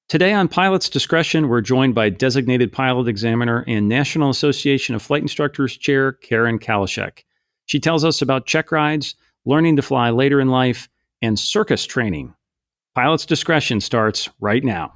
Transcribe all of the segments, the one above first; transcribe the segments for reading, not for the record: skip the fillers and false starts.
Today on Pilot's Discretion, we're joined by designated pilot examiner and National Association of Flight Instructors Chair Karen Kalishek. She tells us about check rides, learning to fly later in life, and circus training. Pilot's Discretion starts right now.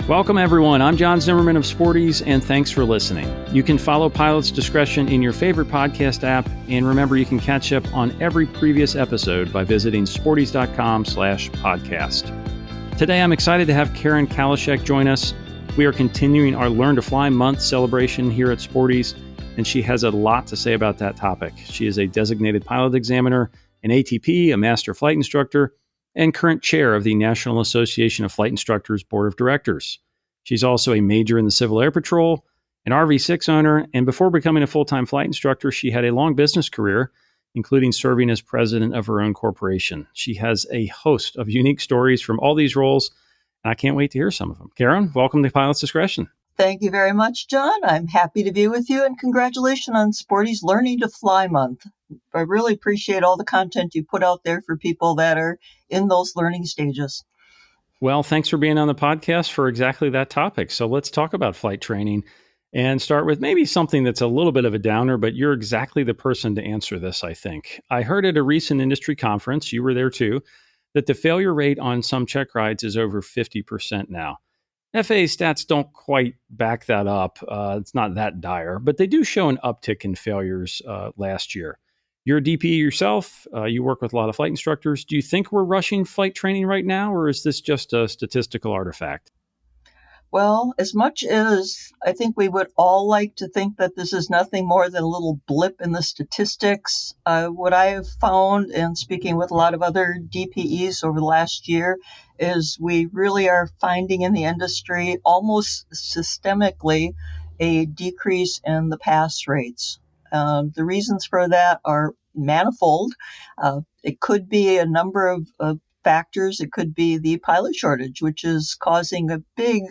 Welcome, everyone. I'm John Zimmerman of Sporties, and thanks for listening. You can follow Pilot's Discretion in your favorite podcast app, and remember, you can catch up on every previous episode by visiting sporties.com/podcast. Today, I'm excited to have Karen Kalishek join us. We are continuing our Learn to Fly Month celebration here at Sporties, and she has a lot to say about that topic. She is a designated pilot examiner, an ATP, a master flight instructor, and current chair of the National Association of Flight Instructors Board of Directors. She's also a major in the Civil Air Patrol, an RV6 owner, and before becoming a full-time flight instructor, she had a long business career, including serving as president of her own corporation. She has a host of unique stories from all these roles, and I can't wait to hear some of them. Karen, welcome to Pilot's Discretion. Thank you very much, John. I'm happy to be with you, and congratulations on Sporty's Learning to Fly Month. I really appreciate all the content you put out there for people that are in those learning stages. Well, thanks for being on the podcast for exactly that topic. So let's talk about flight training and start with maybe something that's a little bit of a downer, but you're exactly the person to answer this, I think. I heard at a recent industry conference, you were there too, that the failure rate on some check rides is over 50% now. FAA stats don't quite back that up. It's not that dire, but they do show an uptick in failures last year. You're a DPE yourself. You work with a lot of flight instructors. Do you think we're rushing flight training right now, or is this just a statistical artifact? Well, as much as I think we would all like to think that this is nothing more than a little blip in the statistics, what I have found in speaking with a lot of other DPEs over the last year is we really are finding in the industry almost systemically a decrease in the pass rates. The reasons for that are manifold. It could be a number of factors. It could be the pilot shortage, which is causing a big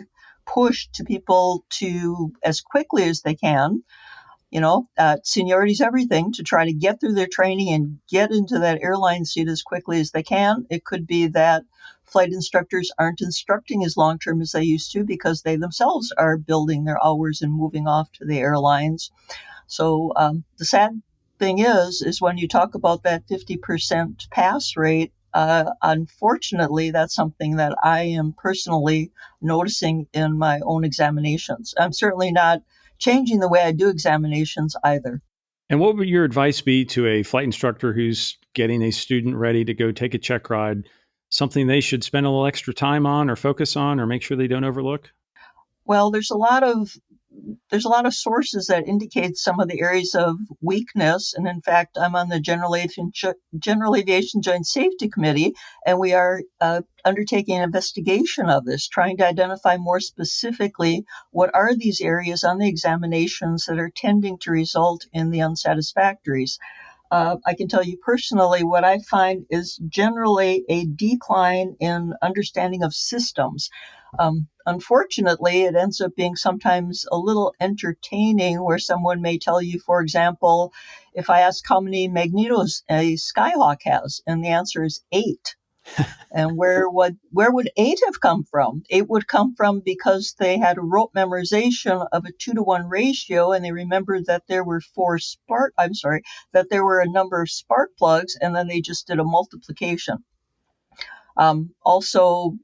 push to people to, as quickly as they can, seniority is everything, to try to get through their training and get into that airline seat as quickly as they can. It could be that flight instructors aren't instructing as long-term as they used to because they themselves are building their hours and moving off to the airlines. So the sad thing is when you talk about that 50% pass rate, unfortunately, that's something that I am personally noticing in my own examinations. I'm certainly not changing the way I do examinations either. And what would your advice be to a flight instructor who's getting a student ready to go take a check ride, something they should spend a little extra time on or focus on or make sure they don't overlook? Well, there's a lot of sources that indicate some of the areas of weakness. And in fact, I'm on the General Aviation Joint Safety Committee, and we are undertaking an investigation of this, trying to identify more specifically what are these areas on the examinations that are tending to result in the unsatisfactories. I can tell you personally, what I find is generally a decline in understanding of systems. Unfortunately, it ends up being sometimes a little entertaining where someone may tell you, for example, if I ask how many magnetos a Skyhawk has, and the answer is 8. And where would 8 have come from? 8 would come from because they had a rote memorization of a 2-to-1 ratio, and they remembered that there were that there were a number of spark plugs, and then they just did a multiplication. Also,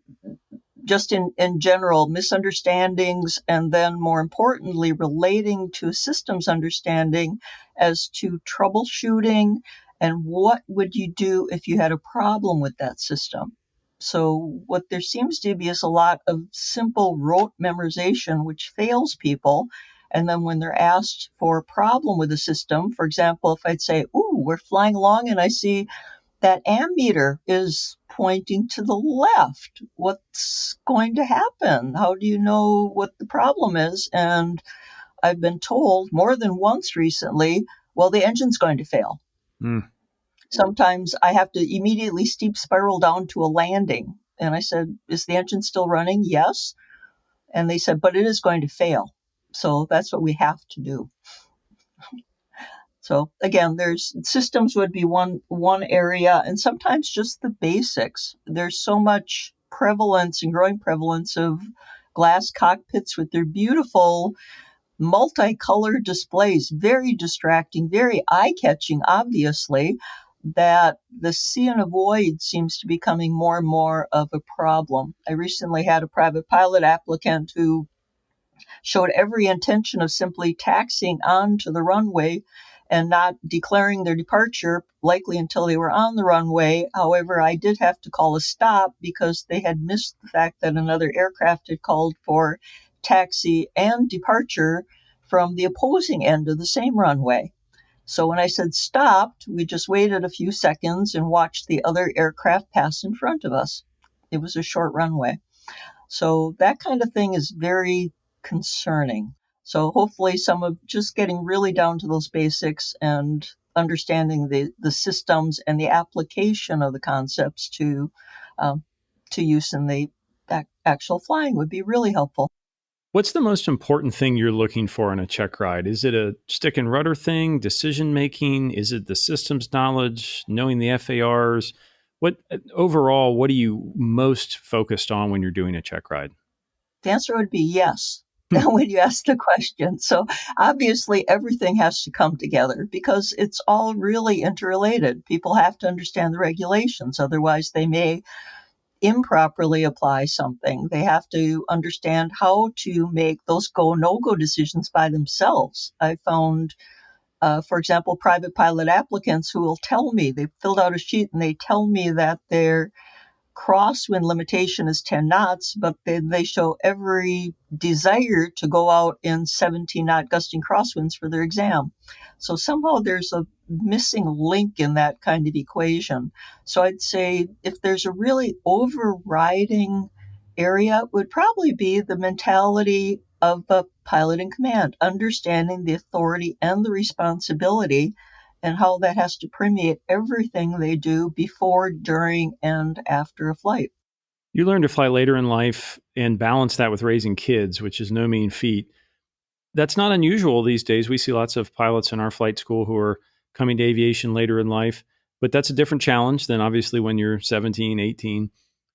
just in general, misunderstandings, and then more importantly, relating to systems understanding as to troubleshooting and what would you do if you had a problem with that system. So what there seems to be is a lot of simple rote memorization, which fails people. And then when they're asked for a problem with the system, for example, if I'd say, we're flying along and I see that ammeter is pointing to the left. What's going to happen? How do you know what the problem is? And I've been told more than once recently, well, the engine's going to fail. Sometimes I have to immediately steep spiral down to a landing. And I said, is the engine still running? Yes. And they said, but it is going to fail. So that's what we have to do. So again, there's systems would be one area, and sometimes just the basics. There's so much prevalence and growing prevalence of glass cockpits with their beautiful multicolored displays, very distracting, very eye-catching, obviously, that the see and avoid seems to be becoming more and more of a problem. I recently had a private pilot applicant who showed every intention of simply taxiing onto the runway and not declaring their departure, likely until they were on the runway. However, I did have to call a stop because they had missed the fact that another aircraft had called for taxi and departure from the opposing end of the same runway. So when I said stopped, we just waited a few seconds and watched the other aircraft pass in front of us. It was a short runway. So that kind of thing is very concerning. So hopefully some of just getting really down to those basics and understanding the systems and the application of the concepts to use in the actual flying would be really helpful. What's the most important thing you're looking for in a check ride? Is it a stick and rudder thing, decision making? Is it the systems knowledge, knowing the FARs? What overall, what are you most focused on when you're doing a check ride? The answer would be yes when you ask the question. So obviously everything has to come together because it's all really interrelated. People have to understand the regulations, otherwise they may improperly apply something. They have to understand how to make those go no-go decisions by themselves. I found, for example, private pilot applicants who will tell me, they filled out a sheet and they tell me that their crosswind limitation is 10 knots, but then they show every desire to go out in 17 knot gusting crosswinds for their exam. So somehow there's a missing link in that kind of equation. So I'd say if there's a really overriding area, it would probably be the mentality of a pilot in command, understanding the authority and the responsibility and how that has to permeate everything they do before, during, and after a flight. You learn to fly later in life and balance that with raising kids, which is no mean feat. That's not unusual these days. We see lots of pilots in our flight school who are coming to aviation later in life, but that's a different challenge than obviously when you're 17, 18.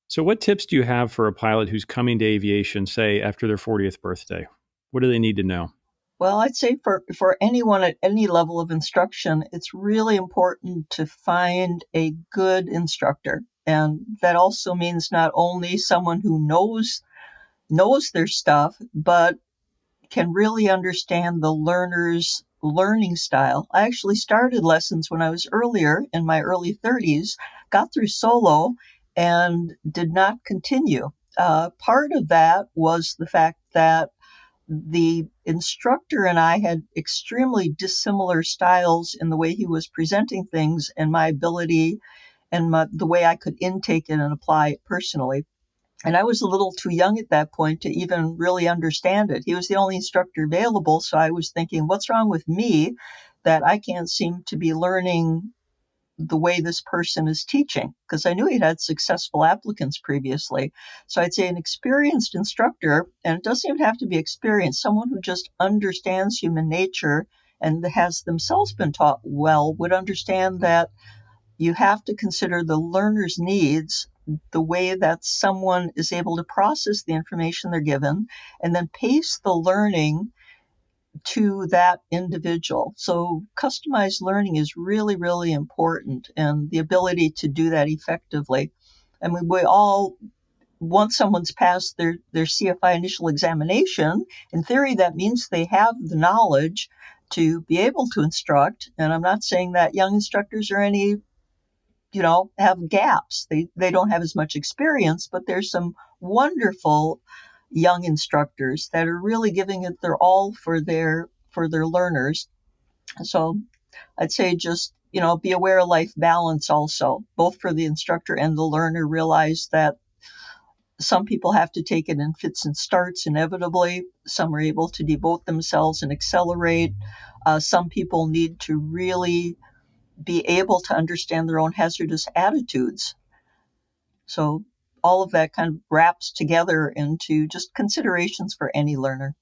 So what tips do you have for a pilot who's coming to aviation, say after their 40th birthday? What do they need to know? Well, I'd say for anyone at any level of instruction, it's really important to find a good instructor. And that also means not only someone who knows their stuff, but can really understand the learner's learning style. I actually started lessons when I was earlier in my early 30s, got through solo, and did not continue. Part of that was the fact that the instructor and I had extremely dissimilar styles in the way he was presenting things and my ability and the way I could intake it and apply it personally. And I was a little too young at that point to even really understand it. He was the only instructor available, so I was thinking, what's wrong with me that I can't seem to be learning the way this person is teaching? Because I knew he'd had successful applicants previously. So I'd say an experienced instructor, and it doesn't even have to be experienced, someone who just understands human nature and has themselves been taught well, would understand that you have to consider the learner's needs, the way that someone is able to process the information they're given, and then pace the learning to that individual. So customized learning is really, really important, and the ability to do that effectively. I mean, we all, once someone's passed their CFI initial examination, in theory, that means they have the knowledge to be able to instruct. And I'm not saying that young instructors are any have gaps. They don't have as much experience, but there's some wonderful young instructors that are really giving it their all for their learners. So I'd say just, be aware of life balance also, both for the instructor and the learner. Realize that some people have to take it in fits and starts inevitably. Some are able to devote themselves and accelerate. Some people need to really be able to understand their own hazardous attitudes. So all of that kind of wraps together into just considerations for any learner.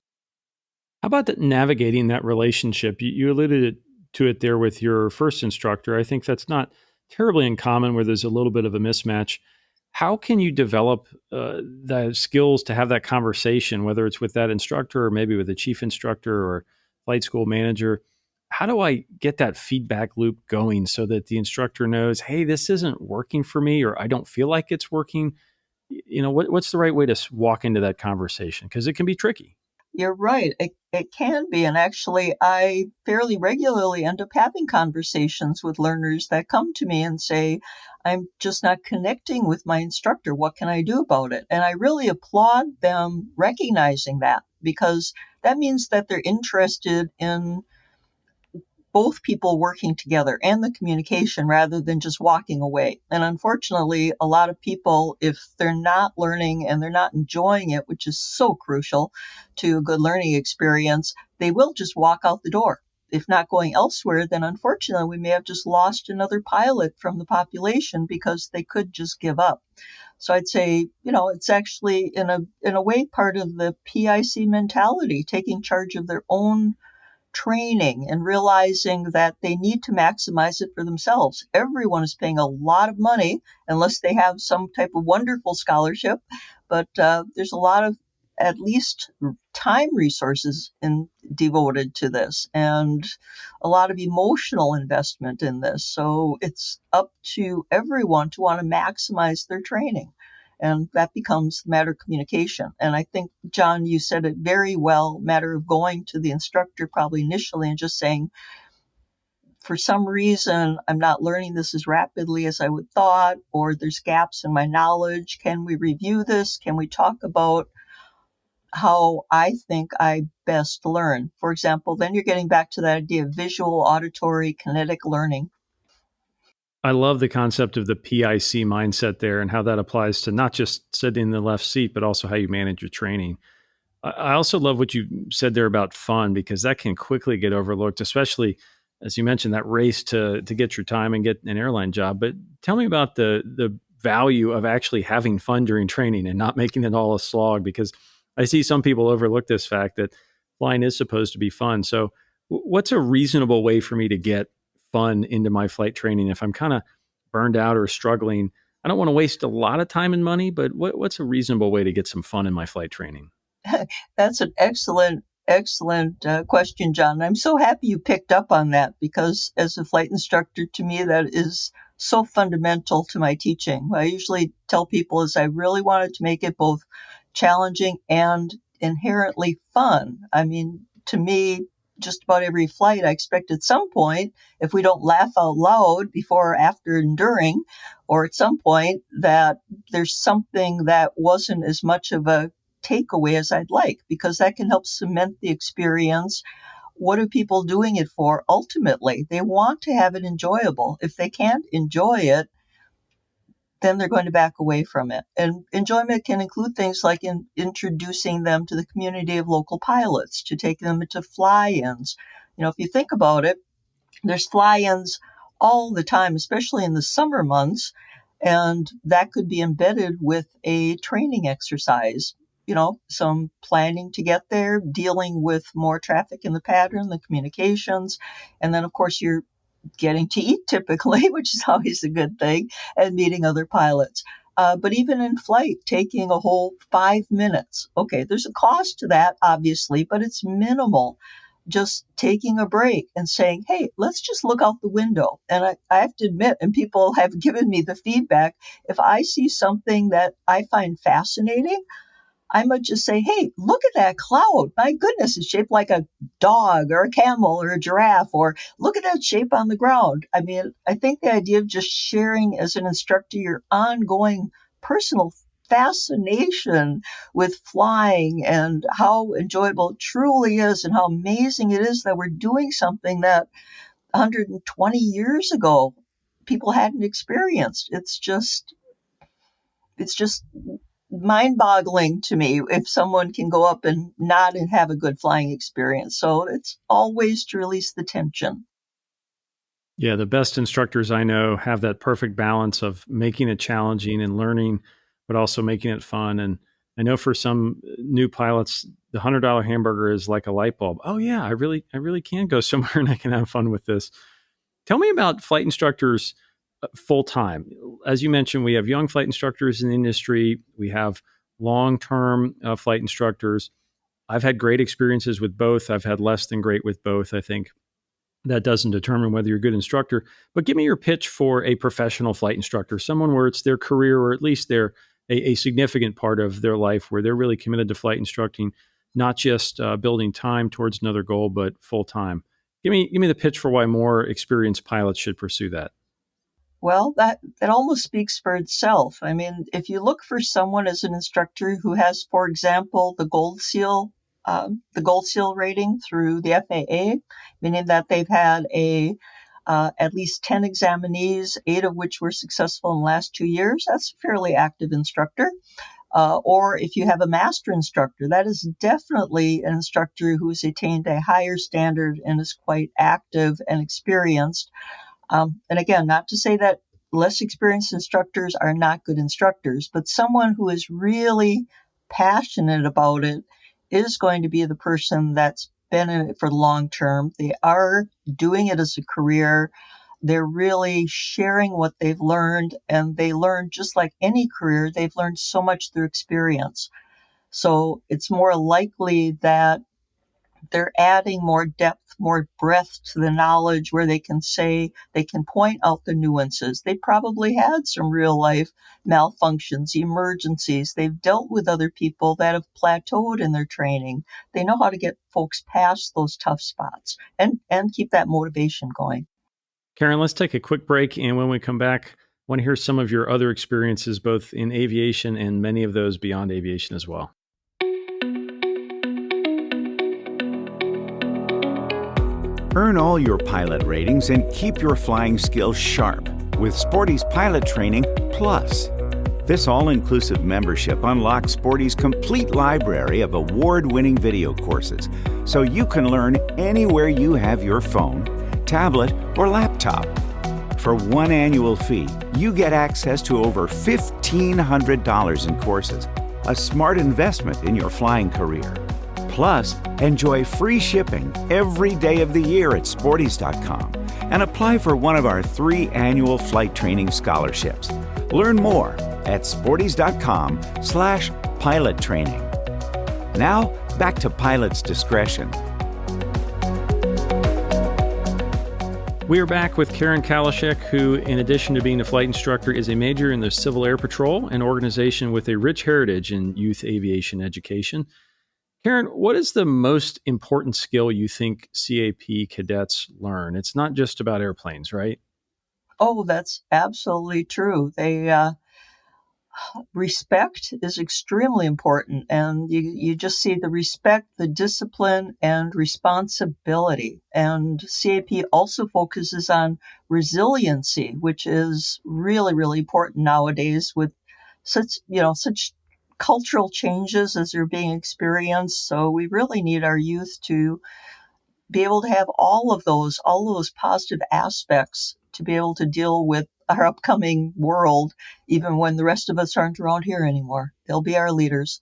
How about navigating that relationship? You alluded to it there with your first instructor. I think that's not terribly uncommon where there's a little bit of a mismatch. How can you develop the skills to have that conversation, whether it's with that instructor or maybe with a chief instructor or flight school manager? How do I get that feedback loop going so that the instructor knows, hey, this isn't working for me, or I don't feel like it's working? What's the right way to walk into that conversation? Because it can be tricky. You're right. It can be. And actually, I fairly regularly end up having conversations with learners that come to me and say, I'm just not connecting with my instructor. What can I do about it? And I really applaud them recognizing that, because that means that they're interested in both people working together and the communication rather than just walking away. And unfortunately, a lot of people, if they're not learning and they're not enjoying it, which is so crucial to a good learning experience, they will just walk out the door. If not going elsewhere, then unfortunately, we may have just lost another pilot from the population because they could just give up. So I'd say, it's actually in a way part of the PIC mentality, taking charge of their own training and realizing that they need to maximize it for themselves. Everyone is paying a lot of money unless they have some type of wonderful scholarship, but there's a lot of at least time resources devoted to this and a lot of emotional investment in this. So it's up to everyone to want to maximize their training. And that becomes a matter of communication. And I think, John, you said it very well, matter of going to the instructor probably initially and just saying, for some reason, I'm not learning this as rapidly as I would thought, or there's gaps in my knowledge. Can we review this? Can we talk about how I think I best learn? For example, then you're getting back to that idea of visual, auditory, kinetic learning. I love the concept of the PIC mindset there and how that applies to not just sitting in the left seat, but also how you manage your training. I also love what you said there about fun, because that can quickly get overlooked, especially as you mentioned, that race to get your time and get an airline job. But tell me about the value of actually having fun during training and not making it all a slog, because I see some people overlook this fact that flying is supposed to be fun. So what's a reasonable way for me to get fun into my flight training if I'm kind of burned out or struggling? I don't want to waste a lot of time and money, but what's a reasonable way to get some fun in my flight training? That's an excellent question, John. I'm so happy you picked up on that, because as a flight instructor, to me, that is so fundamental to my teaching. What I usually tell people is I really wanted to make it both challenging and inherently fun. I mean, to me, just about every flight, I expect at some point, if we don't laugh out loud before, after, and during, or at some point, that there's something that wasn't as much of a takeaway as I'd like, because that can help cement the experience. What are people doing it for? Ultimately, they want to have it enjoyable. If they can't enjoy it, then they're going to back away from it. And enjoyment can include things like introducing them to the community of local pilots, to take them into fly-ins. If you think about it, there's fly-ins all the time, especially in the summer months, and that could be embedded with a training exercise. Some planning to get there, dealing with more traffic in the pattern, the communications, and then, of course, you're getting to eat typically, which is always a good thing, and meeting other pilots. But even in flight, taking a whole 5 minutes. Okay, there's a cost to that, obviously, but it's minimal. Just taking a break and saying, hey, let's just look out the window. And I have to admit, and people have given me the feedback, if I see something that I find fascinating, I might just say, hey, look at that cloud. My goodness, it's shaped like a dog or a camel or a giraffe, or look at that shape on the ground. I mean, I think the idea of just sharing as an instructor your ongoing personal fascination with flying and how enjoyable it truly is and how amazing it is that we're doing something that 120 years ago people hadn't experienced. It's just mind-boggling to me if someone can go up and not and have a good flying experience. So it's always to release the tension. Yeah, the best instructors I know have that perfect balance of making it challenging and learning, but also making it fun. And I know for some new pilots, the $100 hamburger is like a light bulb. Oh yeah, I really can go somewhere and I can have fun with this. Tell me about flight instructors full time. As you mentioned, we have young flight instructors in the industry. We have long term flight instructors. I've had great experiences with both. I've had less than great with both. I think that doesn't determine whether you're a good instructor. But give me your pitch for a professional flight instructor, someone where it's their career or at least they're a significant part of their life where they're really committed to flight instructing, not just building time towards another goal, but full time. Give me the pitch for why more experienced pilots should pursue that. Well, that almost speaks for itself. I mean, if you look for someone as an instructor who has, for example, the Gold Seal rating through the FAA, meaning that they've had at least 10 examinees, 8 of which were successful in the last 2 years, that's a fairly active instructor. Or if you have a master instructor, that is definitely an instructor who has attained a higher standard and is quite active and experienced. And again, not to say that less experienced instructors are not good instructors, but someone who is really passionate about it is going to be the person that's been in it for the long term. They are doing it as a career. They're really sharing what they've learned, and they learn just like any career, they've learned so much through experience. So it's more likely that they're adding more depth, more breadth to the knowledge where they can point out the nuances. They probably had some real life malfunctions, emergencies. They've dealt with other people that have plateaued in their training. They know how to get folks past those tough spots and keep that motivation going. Karen, let's take a quick break. And when we come back, I want to hear some of your other experiences, both in aviation and many of those beyond aviation as well. Earn all your pilot ratings and keep your flying skills sharp with Sporty's Pilot Training Plus. This all-inclusive membership unlocks Sporty's complete library of award-winning video courses, so you can learn anywhere you have your phone, tablet, or laptop. For one annual fee, you get access to over $1,500 in courses, a smart investment in your flying career. Plus, enjoy free shipping every day of the year at sporties.com and apply for one of our 3 annual flight training scholarships. Learn more at sporties.com/pilot training. Now, back to Pilot's Discretion. We are back with Karen Kalishek, who, in addition to being a flight instructor, is a major in the Civil Air Patrol, an organization with a rich heritage in youth aviation education. Karen, what is the most important skill you think CAP cadets learn? It's not just about airplanes, right? Oh, that's absolutely true. Respect is extremely important, and you just see the respect, the discipline, and responsibility. And CAP also focuses on resiliency, which is really, really important nowadays with such cultural changes as they're being experienced. So we really need our youth to be able to have all of those positive aspects to be able to deal with our upcoming world, even when the rest of us aren't around here anymore. They'll be our leaders.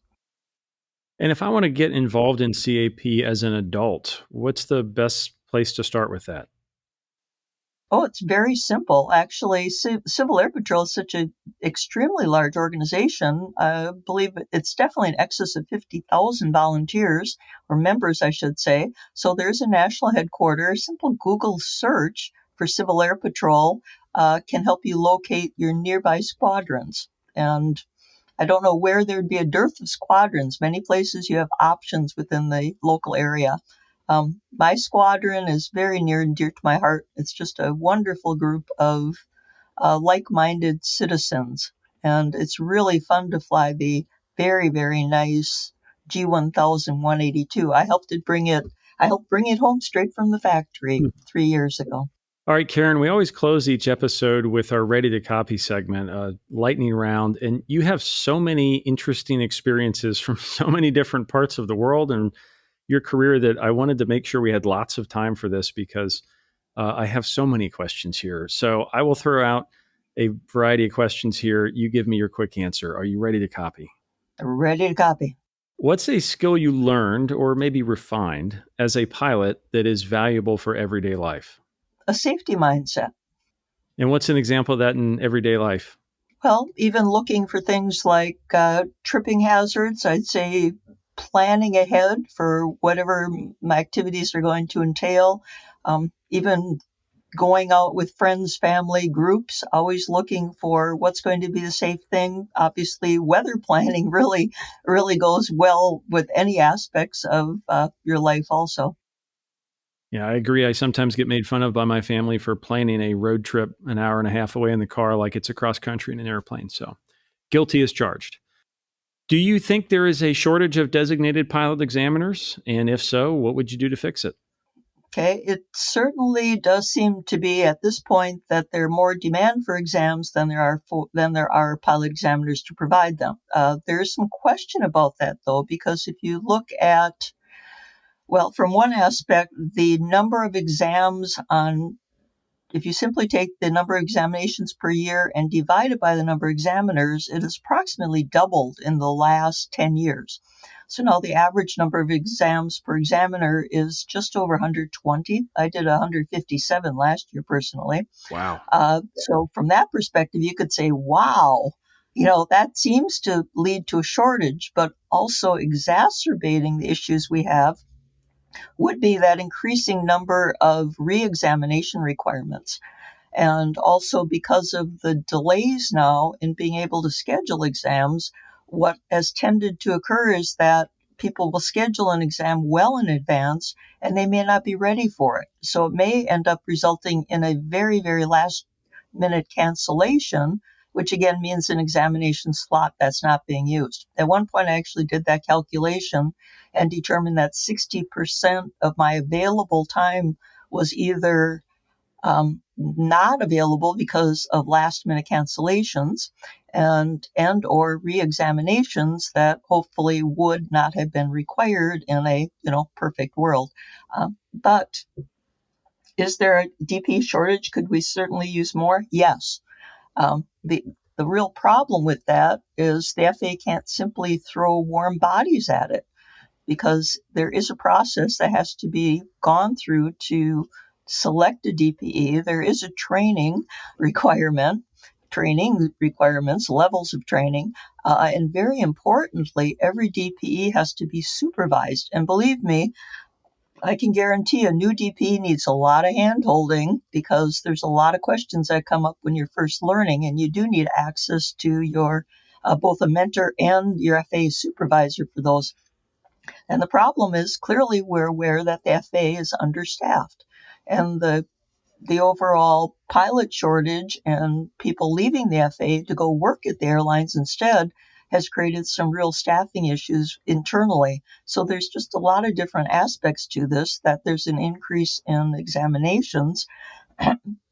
And if I want to get involved in CAP as an adult, what's the best place to start with that? Oh, it's very simple. Actually, Civil Air Patrol is such an extremely large organization. I believe it's definitely in excess of 50,000 volunteers, or members, I should say. So there's a national headquarters. Simple Google search for Civil Air Patrol can help you locate your nearby squadrons. And I don't know where there'd be a dearth of squadrons. Many places you have options within the local area. My squadron is very near and dear to my heart. It's just a wonderful group of like-minded citizens, and it's really fun to fly the very, very nice G1000-182. I helped bring it home straight from the factory 3 years ago. All right, Karen, we always close each episode with our Ready to Copy segment, a lightning round. And you have so many interesting experiences from so many different parts of the world and your career that I wanted to make sure we had lots of time for this because I have so many questions here. So I will throw out a variety of questions here. You give me your quick answer. Are you ready to copy? Ready to copy. What's a skill you learned or maybe refined as a pilot that is valuable for everyday life? A safety mindset. And what's an example of that in everyday life? Well, even looking for things like tripping hazards, I'd say planning ahead for whatever my activities are going to entail. Even going out with friends, family, groups, always looking for what's going to be the safe thing. Obviously, weather planning really goes well with any aspects of your life also. Yeah, I agree. I sometimes get made fun of by my family for planning a road trip an hour and a half away in the car like it's across country in an airplane. So guilty as charged. Do you think there is a shortage of designated pilot examiners? And if so, what would you do to fix it? Okay, it certainly does seem to be at this point that there are more demand for exams than there are pilot examiners to provide them. There is some question about that though, because if you look at, well, from one aspect, the number of exams on, if you simply take the number of examinations per year and divide it by the number of examiners, it has approximately doubled in the last 10 years. So now the average number of exams per examiner is just over 120. I did 157 last year personally. Wow. So from that perspective, you could say, wow, that seems to lead to a shortage, but also exacerbating the issues we have would be that increasing number of re-examination requirements. And also because of the delays now in being able to schedule exams, what has tended to occur is that people will schedule an exam well in advance and they may not be ready for it. So it may end up resulting in a very, very last minute cancellation, which again means an examination slot that's not being used. At one point, I actually did that calculation and determined that 60% of my available time was either not available because of last minute cancellations and or re-examinations that hopefully would not have been required in a perfect world. But is there a DP shortage? Could we certainly use more? Yes. The real problem with that is the FAA can't simply throw warm bodies at it, because there is a process that has to be gone through to select a DPE. There is a training requirements, levels of training, and very importantly, every DPE has to be supervised. And believe me, I can guarantee a new DPE needs a lot of hand-holding because there's a lot of questions that come up when you're first learning, and you do need access to your both a mentor and your FAA supervisor for those. And the problem is, clearly we're aware that the FAA is understaffed, and the overall pilot shortage and people leaving the FAA to go work at the airlines instead has created some real staffing issues internally. So there's just a lot of different aspects to this, that there's an increase in examinations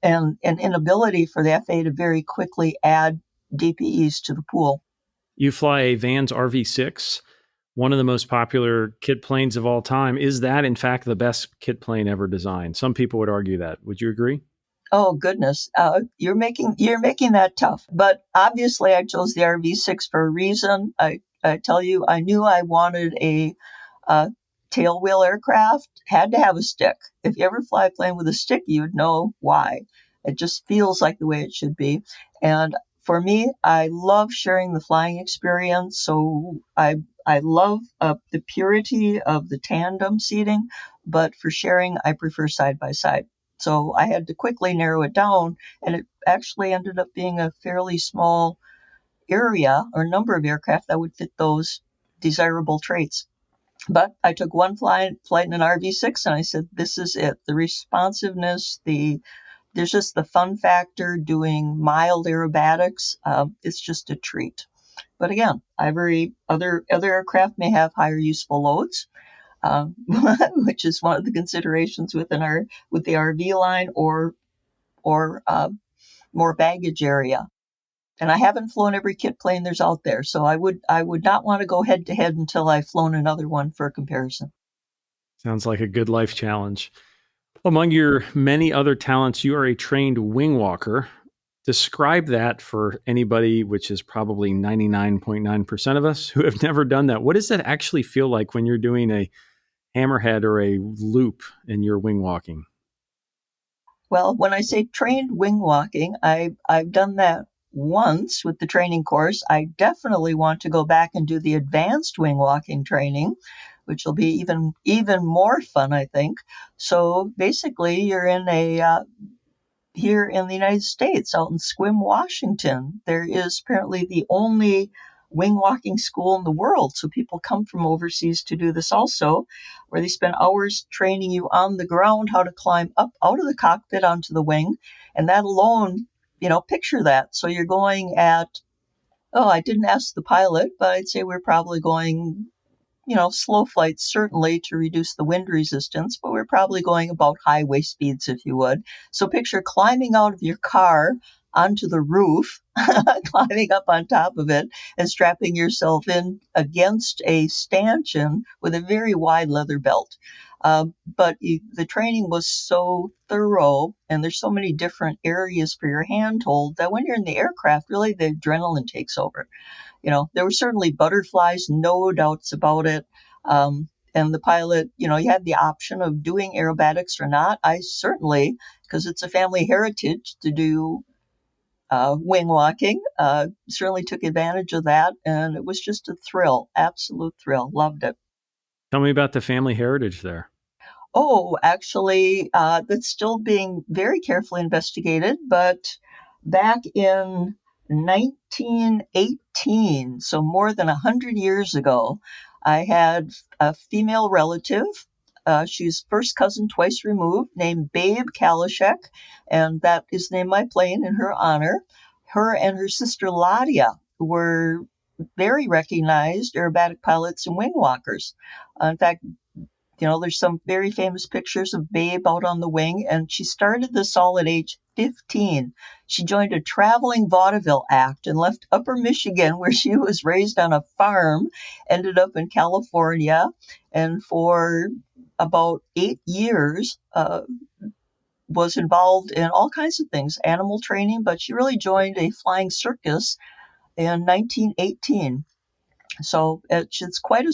and an inability for the FAA to very quickly add DPEs to the pool. You fly a Vans RV6, one of the most popular kit planes of all time. Is that, in fact, the best kit plane ever designed? Some people would argue that. Would you agree? Oh goodness, you're making that tough. But obviously, I chose the RV6 for a reason. I tell you, I knew I wanted a tailwheel aircraft. Had to have a stick. If you ever fly a plane with a stick, you'd know why. It just feels like the way it should be. And for me, I love sharing the flying experience. So I love the purity of the tandem seating, but for sharing, I prefer side by side. So I had to quickly narrow it down, and it actually ended up being a fairly small area or number of aircraft that would fit those desirable traits. But I took one flight in an RV6 and I said, this is it. The responsiveness, there's just the fun factor, doing mild aerobatics. It's just a treat. But again, other aircraft may have higher useful loads. Which is one of the considerations with the RV line, or more baggage area. And I haven't flown every kit plane there's out there, so I would not want to go head to head until I've flown another one for a comparison. Sounds like a good life challenge. Among your many other talents, you are a trained wing walker. Describe that for anybody, which is probably 99.9% of us who have never done that. What does that actually feel like when you're doing a hammerhead or a loop and you're wing walking? Well, when I say trained wing walking, I've done that once with the training course. I definitely want to go back and do the advanced wing walking training, which will be even more fun, I think. So basically, you're in here in the United States, out in Sequim, Washington. There is apparently the only wing walking school in the world. So people come from overseas to do this also, where they spend hours training you on the ground how to climb up out of the cockpit onto the wing. And that alone, picture that. So you're going at, I didn't ask the pilot, but I'd say we're probably going slow flights certainly to reduce the wind resistance, but we're probably going about highway speeds, if you would. So picture climbing out of your car onto the roof, climbing up on top of it and strapping yourself in against a stanchion with a very wide leather belt. But the training was so thorough, and there's so many different areas for your handhold that when you're in the aircraft, really the adrenaline takes over. There were certainly butterflies, no doubts about it. And the pilot, you had the option of doing aerobatics or not. I certainly, because it's a family heritage to do wing walking, certainly took advantage of that. And it was just a thrill, absolute thrill. Loved it. Tell me about the family heritage there. Oh, actually, that's still being very carefully investigated. But back in 1918, so more than 100 years ago, I had a female relative. She's first cousin twice removed, named Babe Kalishek, and that is named my plane in her honor. Her and her sister Ladia were very recognized aerobatic pilots and wing walkers. In fact, there's some very famous pictures of Babe out on the wing, and she started this all at age 15. She joined a traveling vaudeville act and left Upper Michigan, where she was raised on a farm, ended up in California, and for about 8 years was involved in all kinds of things, animal training, but she really joined a flying circus in 1918. So it's quite a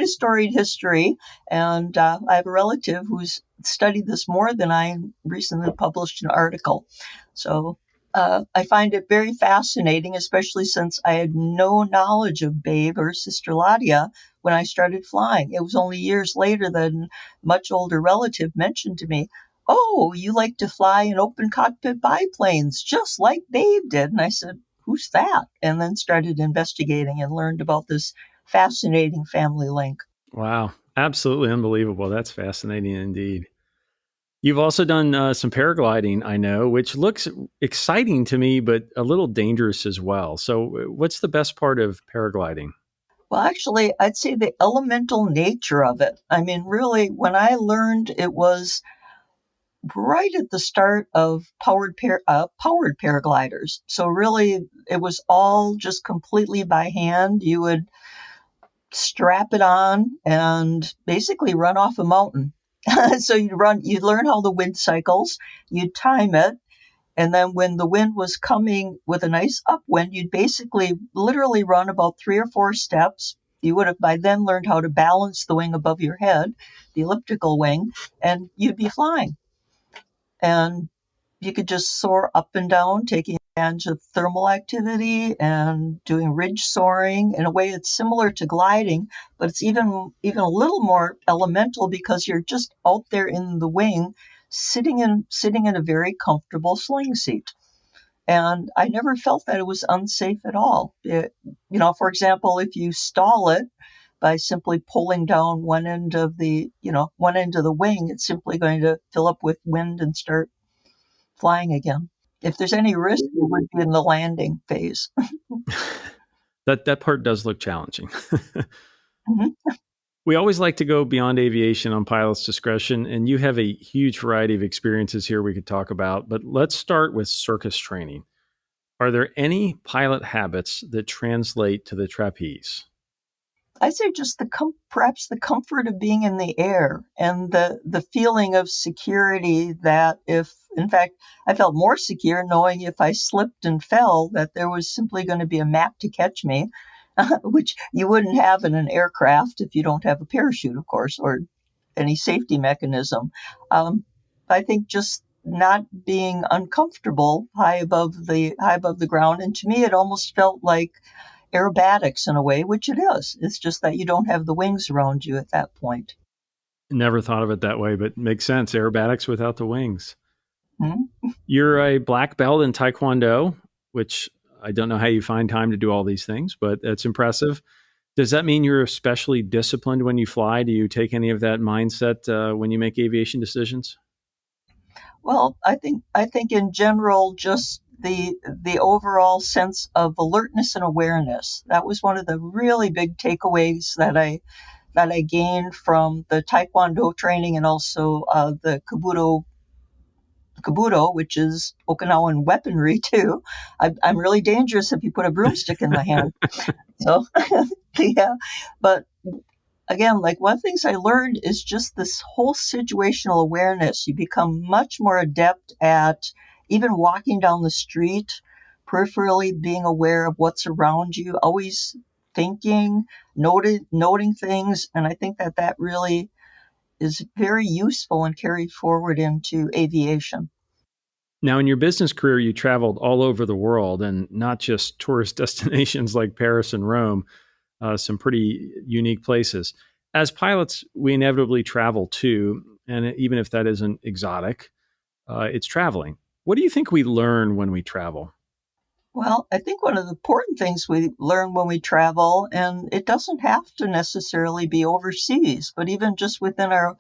storied history, and I have a relative who's studied this more than I, recently published an article. So I find it very fascinating, especially since I had no knowledge of Babe or Sister Ladia when I started flying. It was only years later that a much older relative mentioned to me, "Oh, you like to fly in open cockpit biplanes, just like Babe did." And I said, "Who's that?" And then started investigating and learned about this fascinating family link. Wow. Absolutely unbelievable. That's fascinating indeed. You've also done some paragliding, I know, which looks exciting to me, but a little dangerous as well. So, what's the best part of paragliding? Well, actually, I'd say the elemental nature of it. I mean, really, when I learned, it was right at the start of powered paragliders. So really, it was all just completely by hand. You would strap it on and basically run off a mountain. So you'd learn how the wind cycles, you'd time it, and then when the wind was coming with a nice upwind, you'd basically literally run about 3 or 4 steps. You would have by then learned how to balance the wing above your head, the elliptical wing, and you'd be flying. And you could just soar up and down, taking advantage of thermal activity and doing ridge soaring. In a way, it's similar to gliding, but it's even a little more elemental because you're just out there in the wing, sitting in a very comfortable sling seat. And I never felt that it was unsafe at all. For example, if you stall it by simply pulling down one end of the wing, it's simply going to fill up with wind and start flying again. If there's any risk, it would be in the landing phase. That part does look challenging. Mm-hmm. We always like to go beyond aviation on pilot's discretion, and you have a huge variety of experiences here we could talk about, but let's start with circus training. Are there any pilot habits that translate to the trapeze? I'd say just perhaps the comfort of being in the air and the feeling of security that if In fact, I felt more secure knowing if I slipped and fell that there was simply going to be a mat to catch me, which you wouldn't have in an aircraft if you don't have a parachute, of course, or any safety mechanism. I think just not being uncomfortable high above the ground, and to me, it almost felt like aerobatics in a way, which it is. It's just that you don't have the wings around you at that point. Never thought of it that way, but makes sense. Aerobatics without the wings. Hmm? You're a black belt in Taekwondo, which I don't know how you find time to do all these things, but it's impressive. Does that mean you're especially disciplined when you fly? Do you take any of that mindset when you make aviation decisions? Well, I think in general, just the overall sense of alertness and awareness. That was one of the really big takeaways that I gained from the Taekwondo training, and also the Kabuto, which is Okinawan weaponry too. I'm really dangerous if you put a broomstick in my hand. So, yeah. But again, like, one of the things I learned is just this whole situational awareness. You become much more adept at even walking down the street, peripherally being aware of what's around you, always thinking, noting things. And I think that really is very useful and carried forward into aviation. Now, in your business career, you traveled all over the world and not just tourist destinations like Paris and Rome, some pretty unique places. As pilots, we inevitably travel too. And even if that isn't exotic, it's traveling. What do you think we learn when we travel? Well, I think one of the important things we learn when we travel, and it doesn't have to necessarily be overseas, but even just within our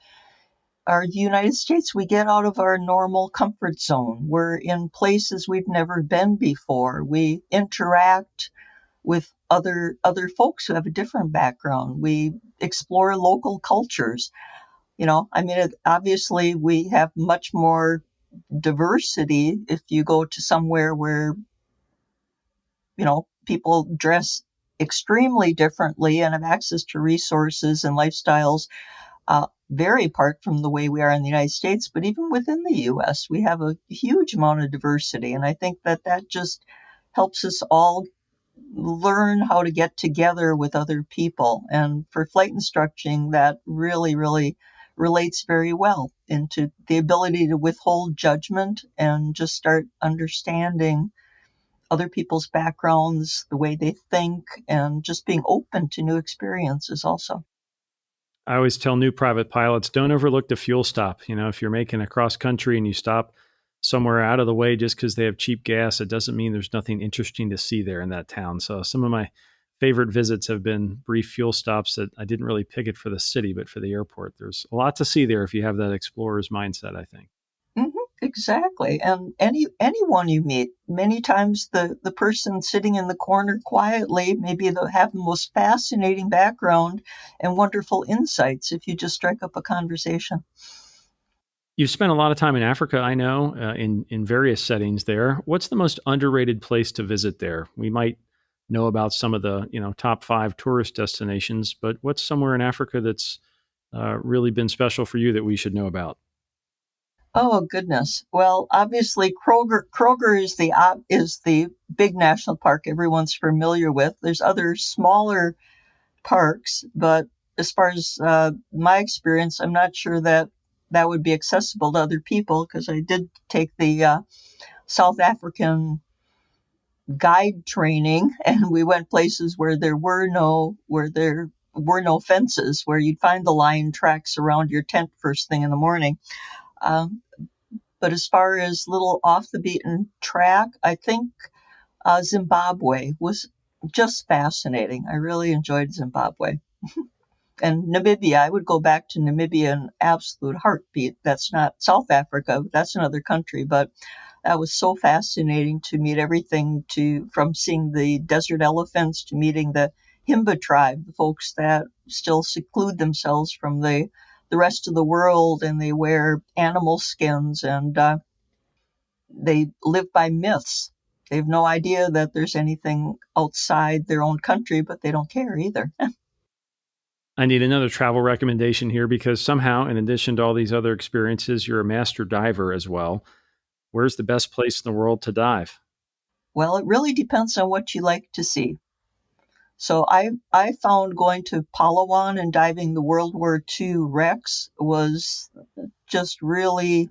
United States, we get out of our normal comfort zone. We're in places we've never been before. We interact with other folks who have a different background. We explore local cultures. I mean, obviously we have much more diversity if you go to somewhere where, people dress extremely differently and have access to resources and lifestyles very apart from the way we are in the United States. But even within the U.S., we have a huge amount of diversity. And I think that just helps us all learn how to get together with other people. And for flight instructing, that really, really relates very well into the ability to withhold judgment and just start understanding other people's backgrounds, the way they think, and just being open to new experiences also. I always tell new private pilots, don't overlook the fuel stop. If you're making a cross country and you stop somewhere out of the way just because they have cheap gas, it doesn't mean there's nothing interesting to see there in that town. So some of my favorite visits have been brief fuel stops that I didn't really pick it for the city, but for the airport. There's a lot to see there if you have that explorer's mindset, I think. Exactly. And anyone you meet, many times the person sitting in the corner quietly, maybe they'll have the most fascinating background and wonderful insights if you just strike up a conversation. You've spent a lot of time in Africa, I know, in various settings there. What's the most underrated place to visit there? We might know about some of the top 5 tourist destinations, but what's somewhere in Africa that's really been special for you that we should know about? Oh goodness. Well, obviously Kroger is the big national park everyone's familiar with. There's other smaller parks, but as far as my experience, I'm not sure that would be accessible to other people, because I did take the South African guide training, and we went places where there were no fences, where you'd find the lion tracks around your tent first thing in the morning. Um, but as far as little off the beaten track, I think Zimbabwe was just fascinating. I really enjoyed Zimbabwe. And Namibia, I would go back to Namibia in absolute heartbeat. That's not South Africa, that's another country, but that was so fascinating to meet everything from seeing the desert elephants to meeting the Himba tribe, the folks that still seclude themselves from the rest of the world, and they wear animal skins, and they live by myths. They have no idea that there's anything outside their own country, but they don't care either. I need another travel recommendation here because somehow, in addition to all these other experiences, you're a master diver as well. Where's the best place in the world to dive? Well, it really depends on what you like to see. So I found going to Palawan and diving the World War II wrecks was just really,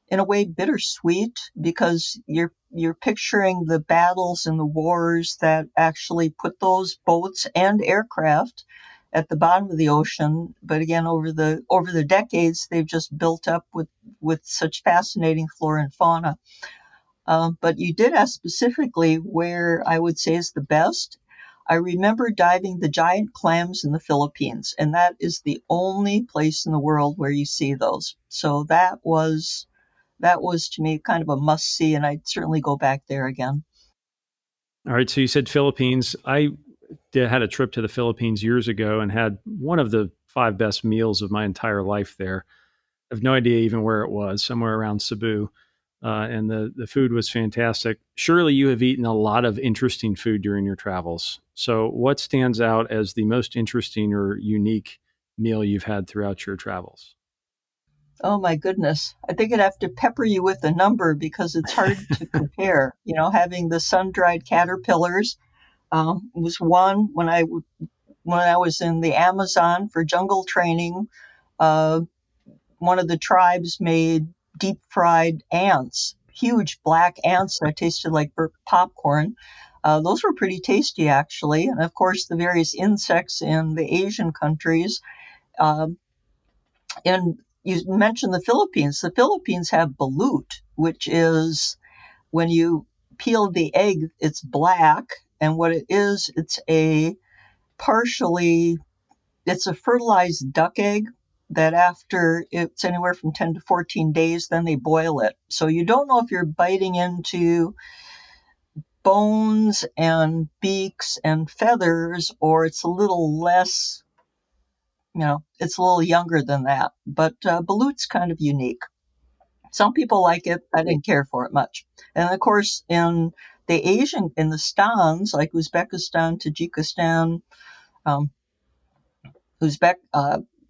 in a way, bittersweet, because you're picturing the battles and the wars that actually put those boats and aircraft at the bottom of the ocean. But again, over the decades, they've just built up with such fascinating flora and fauna. But you did ask specifically where I would say is the best. I remember diving the giant clams in the Philippines, and that is the only place in the world where you see those. So that was to me kind of a must-see, and I'd certainly go back there again. All right, so you said Philippines. I had a trip to the Philippines years ago and had one of the 5 best meals of my entire life there. I have no idea even where it was, somewhere around Cebu. And the food was fantastic. Surely you have eaten a lot of interesting food during your travels. So what stands out as the most interesting or unique meal you've had throughout your travels? Oh my goodness. I think I'd have to pepper you with a number because it's hard to compare. Having the sun-dried caterpillars was one. When I was in the Amazon for jungle training, one of the tribes made deep fried ants, huge black ants that tasted like burnt popcorn. Those were pretty tasty, actually. And of course, the various insects in the Asian countries. And you mentioned the Philippines. The Philippines have balut, which is when you peel the egg, it's black. And what it is, it's a fertilized duck egg that after it's anywhere from 10 to 14 days, then they boil it. So you don't know if you're biting into bones and beaks and feathers, or it's a little less, it's a little younger than that. But balut's kind of unique. Some people like it. I didn't care for it much. And of course, in the stans, like Uzbekistan, Tajikistan,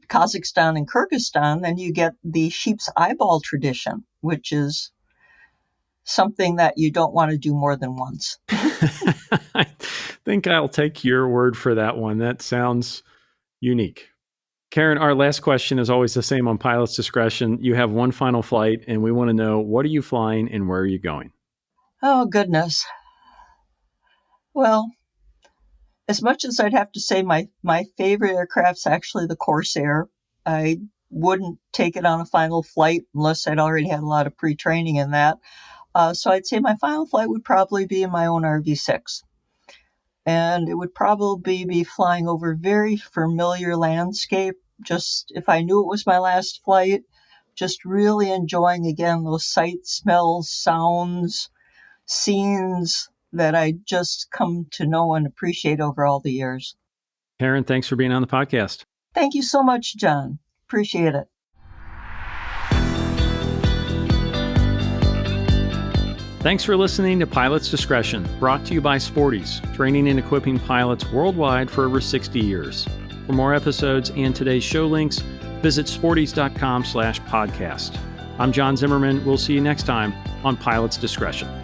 Kazakhstan and Kyrgyzstan, then you get the sheep's eyeball tradition, which is something that you don't want to do more than once. I think I'll take your word for that one. That sounds unique. Karen, our last question is always the same on Pilot's Discretion. You have one final flight, and we want to know, what are you flying and where are you going? Oh, goodness. Well, as much as I'd have to say my favorite aircraft's actually the Corsair, I wouldn't take it on a final flight unless I'd already had a lot of pre-training in that. So I'd say my final flight would probably be in my own RV6. And it would probably be flying over very familiar landscape, just if I knew it was my last flight, just really enjoying, again, those sights, smells, sounds, scenes that I just come to know and appreciate over all the years. Karen, thanks for being on the podcast. Thank you so much, John. Appreciate it. Thanks for listening to Pilot's Discretion, brought to you by Sporties, training and equipping pilots worldwide for over 60 years. For more episodes and today's show links, visit sporties.com/podcast. I'm John Zimmerman. We'll see you next time on Pilot's Discretion.